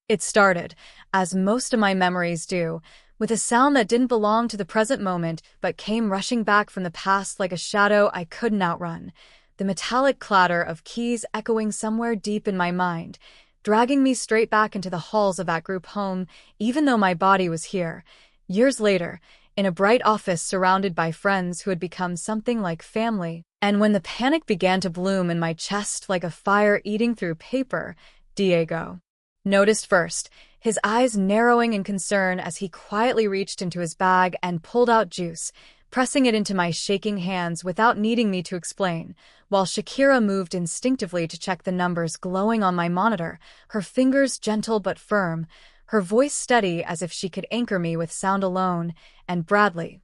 It started, as most of my memories do, with a sound that didn't belong to the present moment but came rushing back from the past like a shadow I couldn't outrun. The metallic clatter of keys echoing somewhere deep in my mind, dragging me straight back into the halls of that group home, even though my body was here. Years later, in a bright office surrounded by friends who had become something like family. And when the panic began to bloom in my chest like a fire eating through paper, Diego noticed first, his eyes narrowing in concern as he quietly reached into his bag and pulled out juice, pressing it into my shaking hands without needing me to explain, while Shakira moved instinctively to check the numbers glowing on my monitor, her fingers gentle but firm, her voice steady as if she could anchor me with sound alone, and Bradley,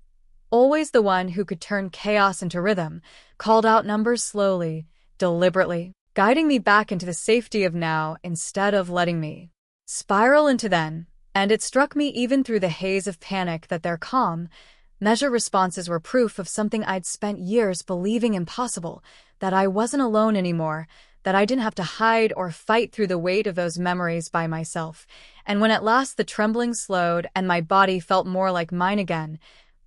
always the one who could turn chaos into rhythm, called out numbers slowly, deliberately, guiding me back into the safety of now instead of letting me spiral into then, and it struck me even through the haze of panic that their calm, measured responses were proof of something I'd spent years believing impossible, that I wasn't alone anymore, that I didn't have to hide or fight through the weight of those memories by myself. And when at last the trembling slowed and my body felt more like mine again,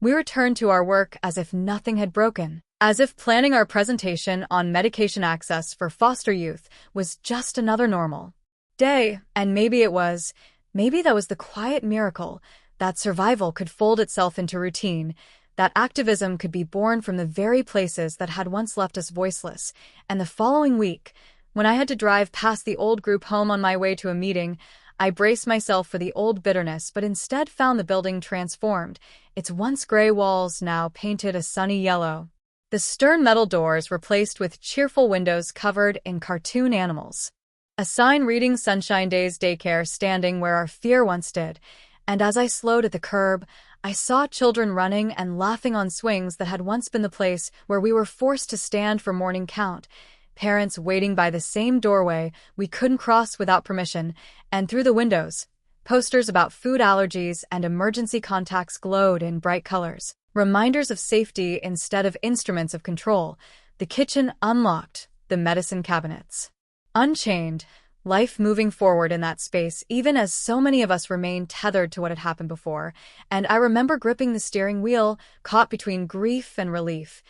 we returned to our work as if nothing had broken, as if planning our presentation on medication access for foster youth was just another normal day. And maybe that was the quiet miracle, that survival could fold itself into routine, that activism could be born from the very places that had once left us voiceless. And the following week, when I had to drive past the old group home on my way to a meeting, I braced myself for the old bitterness but instead found the building transformed, its once gray walls now painted a sunny yellow. The stern metal doors replaced with cheerful windows covered in cartoon animals. A sign reading Sunshine Days Daycare standing where our fear once did, and as I slowed at the curb, I saw children running and laughing on swings that had once been the place where we were forced to stand for morning count, parents waiting by the same doorway we couldn't cross without permission, and through the windows, posters about food allergies and emergency contacts glowed in bright colors. Reminders of safety instead of instruments of control, the kitchen unlocked, the medicine cabinets unchained, life moving forward in that space even as so many of us remained tethered to what had happened before, and I remember gripping the steering wheel, caught between grief and relief,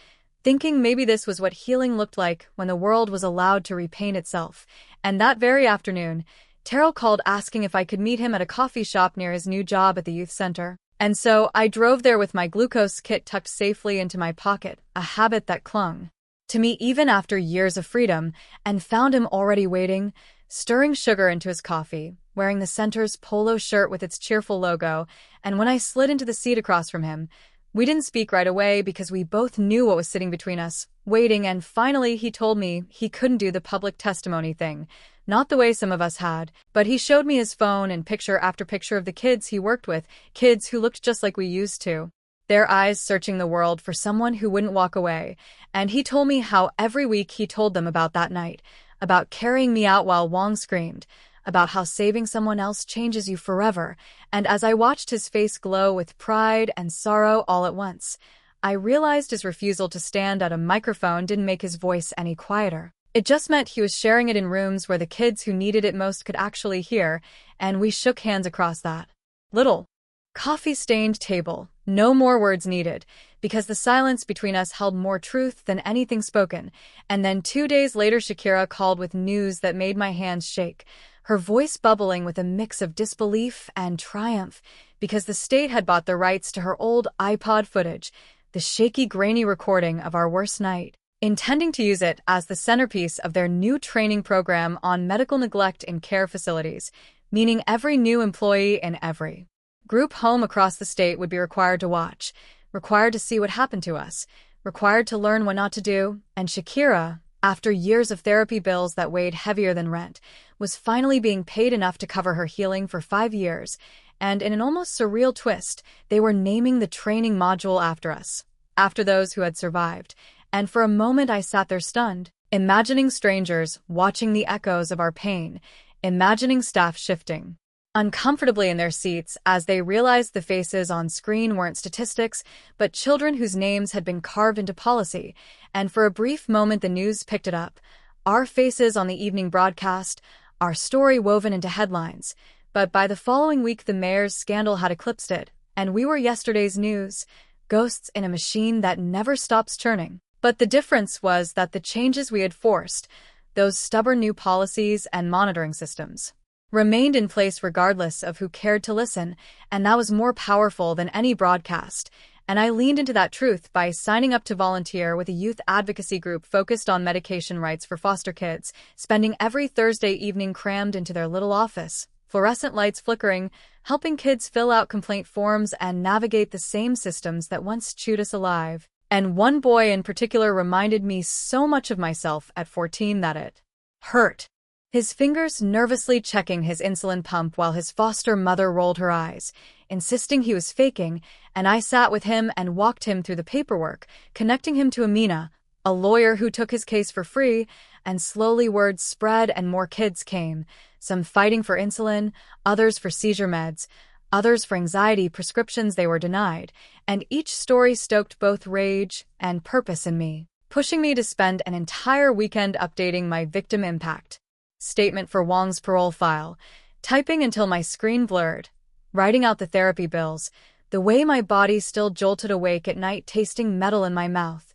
thinking maybe this was what healing looked like when the world was allowed to repaint itself. And that very afternoon, Terrell called asking if I could meet him at a coffee shop near his new job at the youth center. And so I drove there with my glucose kit tucked safely into my pocket, a habit that clung to me even after years of freedom, and found him already waiting, stirring sugar into his coffee, wearing the center's polo shirt with its cheerful logo. And when I slid into the seat across from him, we didn't speak right away because we both knew what was sitting between us, waiting, and finally he told me he couldn't do the public testimony thing. Not the way some of us had, but he showed me his phone and picture after picture of the kids he worked with, kids who looked just like we used to, their eyes searching the world for someone who wouldn't walk away. And he told me how every week he told them about that night, about carrying me out while Wong screamed, about how saving someone else changes you forever. And as I watched his face glow with pride and sorrow all at once, I realized his refusal to stand at a microphone didn't make his voice any quieter. It just meant he was sharing it in rooms where the kids who needed it most could actually hear, and we shook hands across that little coffee-stained table. No more words needed, because the silence between us held more truth than anything spoken. And then 2 days later Shakira called with news that made my hands shake, her voice bubbling with a mix of disbelief and triumph, because the state had bought the rights to her old iPod footage, the shaky, grainy recording of our worst night, intending to use it as the centerpiece of their new training program on medical neglect in care facilities, meaning every new employee in every group home across the state would be required to watch, required to see what happened to us, required to learn what not to do. And Shakira, after years of therapy bills that weighed heavier than rent, was finally being paid enough to cover her healing for 5 years, and in an almost surreal twist, they were naming the training module after us, after those who had survived. And for a moment I sat there stunned, imagining strangers watching the echoes of our pain, imagining staff shifting uncomfortably in their seats as they realized the faces on screen weren't statistics, but children whose names had been carved into policy. And for a brief moment the news picked it up, our faces on the evening broadcast, our story woven into headlines. But by the following week, the mayor's scandal had eclipsed it, and we were yesterday's news, ghosts in a machine that never stops churning. But the difference was that the changes we had forced, those stubborn new policies and monitoring systems, remained in place regardless of who cared to listen, and that was more powerful than any broadcast. And I leaned into that truth by signing up to volunteer with a youth advocacy group focused on medication rights for foster kids, spending every Thursday evening crammed into their little office, fluorescent lights flickering, helping kids fill out complaint forms and navigate the same systems that once chewed us alive. And one boy in particular reminded me so much of myself at 14 that it hurt. His fingers nervously checking his insulin pump while his foster mother rolled her eyes, insisting he was faking, and I sat with him and walked him through the paperwork, connecting him to Amina, a lawyer who took his case for free, and slowly word spread and more kids came, some fighting for insulin, others for seizure meds, others for anxiety prescriptions they were denied, and each story stoked both rage and purpose in me, pushing me to spend an entire weekend updating my victim impact statement for Wong's parole file, typing until my screen blurred, writing out the therapy bills, the way my body still jolted awake at night tasting metal in my mouth,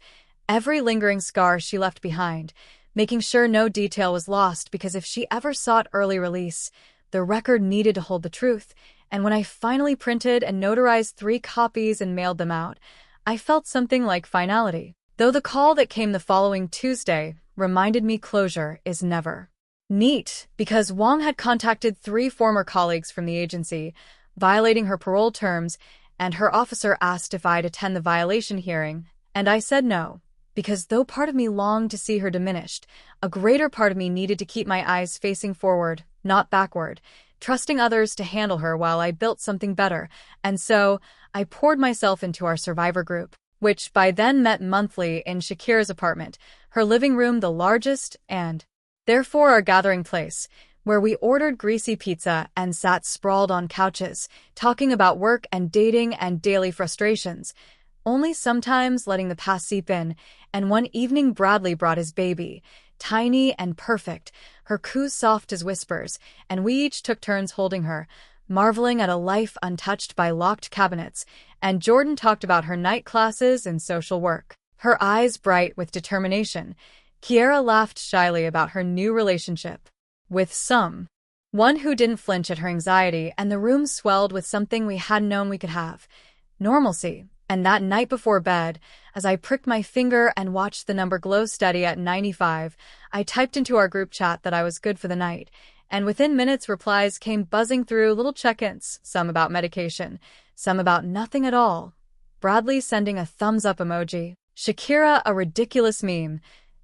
every lingering scar she left behind, making sure no detail was lost because if she ever sought early release, the record needed to hold the truth. And when I finally printed and notarized 3 copies and mailed them out, I felt something like finality. Though the call that came the following Tuesday reminded me closure is never neat, because Wong had contacted 3 former colleagues from the agency, violating her parole terms, and her officer asked if I'd attend the violation hearing, and I said no, because though part of me longed to see her diminished, a greater part of me needed to keep my eyes facing forward, not backward, trusting others to handle her while I built something better, and so I poured myself into our survivor group, which by then met monthly in Shakira's apartment, her living room the largest and therefore our gathering place, where we ordered greasy pizza and sat sprawled on couches, talking about work and dating and daily frustrations, only sometimes letting the past seep in. And one evening Bradley brought his baby, tiny and perfect, her coo's soft as whispers, and we each took turns holding her, marveling at a life untouched by locked cabinets. And Jordan talked about her night classes and social work, her eyes bright with determination. Kiera laughed shyly about her new relationship with someone who didn't flinch at her anxiety, and the room swelled with something we hadn't known we could have: normalcy. And that night before bed, as I pricked my finger and watched the number glow steady at 95, I typed into our group chat that I was good for the night, and within minutes replies came buzzing through, little check-ins, some about medication, some about nothing at all. Bradley sending a thumbs-up emoji, Shakira a ridiculous meme,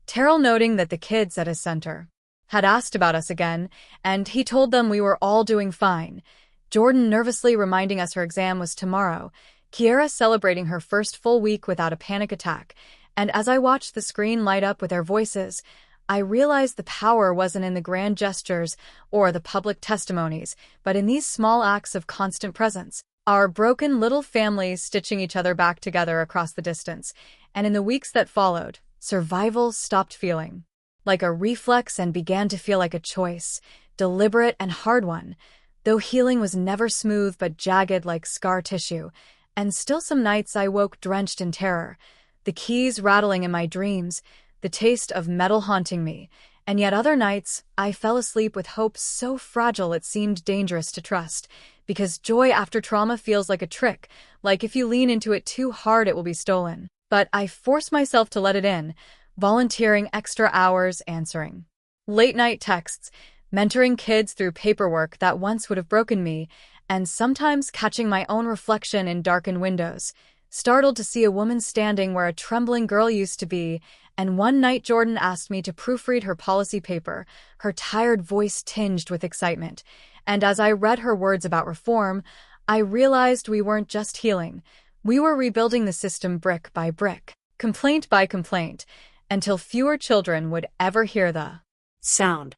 Terrell noting that the kids at his center had asked about us again, and he told them we were all doing fine. Jordan nervously reminding us her exam was tomorrow, Kiera celebrating her first full week without a panic attack, and as I watched the screen light up with their voices, I realized the power wasn't in the grand gestures or the public testimonies, but in these small acts of constant presence. Our broken little families stitching each other back together across the distance, and in the weeks that followed, survival stopped feeling like a reflex and began to feel like a choice, deliberate and hard one, though healing was never smooth but jagged like scar tissue. And still some nights I woke drenched in terror, the keys rattling in my dreams, the taste of metal haunting me, and yet other nights I fell asleep with hope so fragile it seemed dangerous to trust, because joy after trauma feels like a trick, like if you lean into it too hard it will be stolen. But I forced myself to let it in, volunteering extra hours, answering late-night texts, mentoring kids through paperwork that once would have broken me, and sometimes catching my own reflection in darkened windows, startled to see a woman standing where a trembling girl used to be. And one night Jordan asked me to proofread her policy paper, her tired voice tinged with excitement. And as I read her words about reform, I realized we weren't just healing. We were rebuilding the system brick by brick, complaint by complaint, until fewer children would ever hear the sound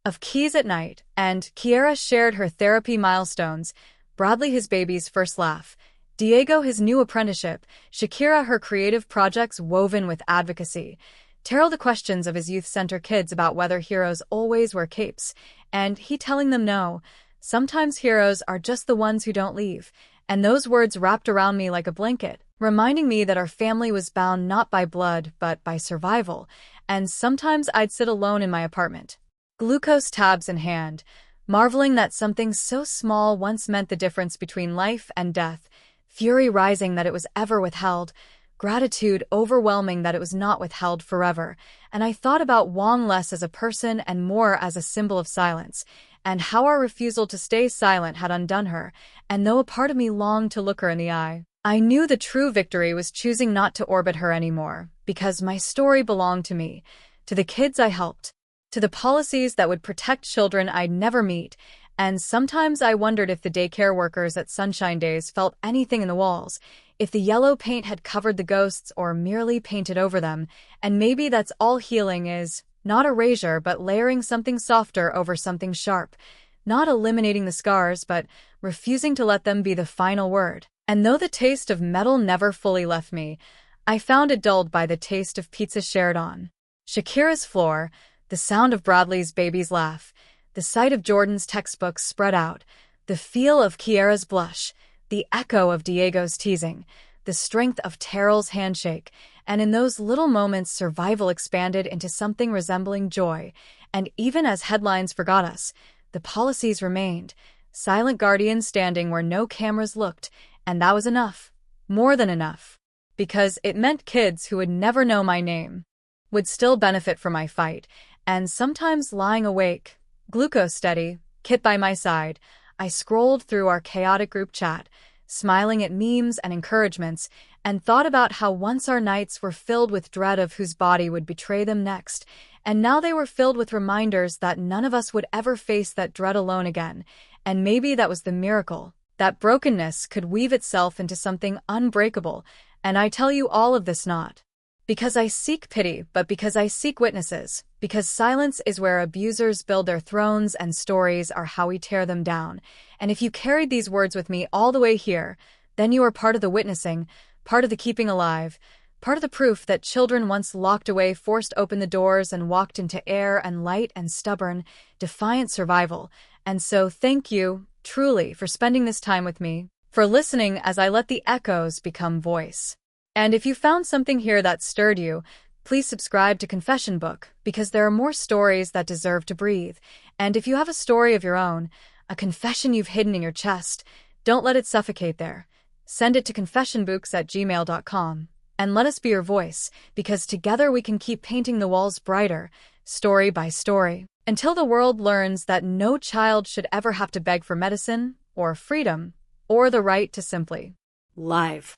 of keys at night. And Kiera shared her therapy milestones, Bradley his baby's first laugh, Diego his new apprenticeship, Shakira her creative projects woven with advocacy, Terrell the questions of his youth center kids about whether heroes always wear capes, and he telling them no, Sometimes heroes are just the ones who don't leave, and those words wrapped around me like a blanket, reminding me that our family was bound not by blood, but by survival, and sometimes I'd sit alone in my apartment, glucose tabs in hand, marveling that something so small once meant the difference between life and death, fury rising that it was ever withheld, gratitude overwhelming that it was not withheld forever, and I thought about Wang less as a person and more as a symbol of silence, and how our refusal to stay silent had undone her, and though a part of me longed to look her in the eye, I knew the true victory was choosing not to orbit her anymore, because my story belonged to me, to the kids I helped, to the policies that would protect children I'd never meet, and sometimes I wondered if the daycare workers at Sunshine Days felt anything in the walls, if the yellow paint had covered the ghosts or merely painted over them, and maybe that's all healing is, not erasure but layering something softer over something sharp, not eliminating the scars but refusing to let them be the final word. And though the taste of metal never fully left me, I found it dulled by the taste of pizza shared on Shakira's floor, the sound of Bradley's baby's laugh, the sight of Jordan's textbooks spread out, the feel of Kiara's blush, the echo of Diego's teasing, the strength of Terrell's handshake, and in those little moments survival expanded into something resembling joy, and even as headlines forgot us, the policies remained, silent guardians standing where no cameras looked, and that was enough, more than enough, because it meant kids who would never know my name would still benefit from my fight, and sometimes lying awake, glucose steady, Kit by my side, I scrolled through our chaotic group chat, smiling at memes and encouragements, and thought about how once our nights were filled with dread of whose body would betray them next, and now they were filled with reminders that none of us would ever face that dread alone again, and maybe that was the miracle, that brokenness could weave itself into something unbreakable, and I tell you all of this not because I seek pity, but because I seek witnesses, because silence is where abusers build their thrones and stories are how we tear them down. And if you carried these words with me all the way here, then you are part of the witnessing, part of the keeping alive, part of the proof that children once locked away forced open the doors and walked into air and light and stubborn, defiant survival. And so thank you, truly, for spending this time with me, for listening as I let the echoes become voice. And if you found something here that stirred you, please subscribe to Confession Book, because there are more stories that deserve to breathe. And if you have a story of your own, a confession you've hidden in your chest, don't let it suffocate there. Send it to confessionbooks@gmail.com, and let us be your voice, because together we can keep painting the walls brighter, story by story, until the world learns that no child should ever have to beg for medicine, or freedom, or the right to simply live.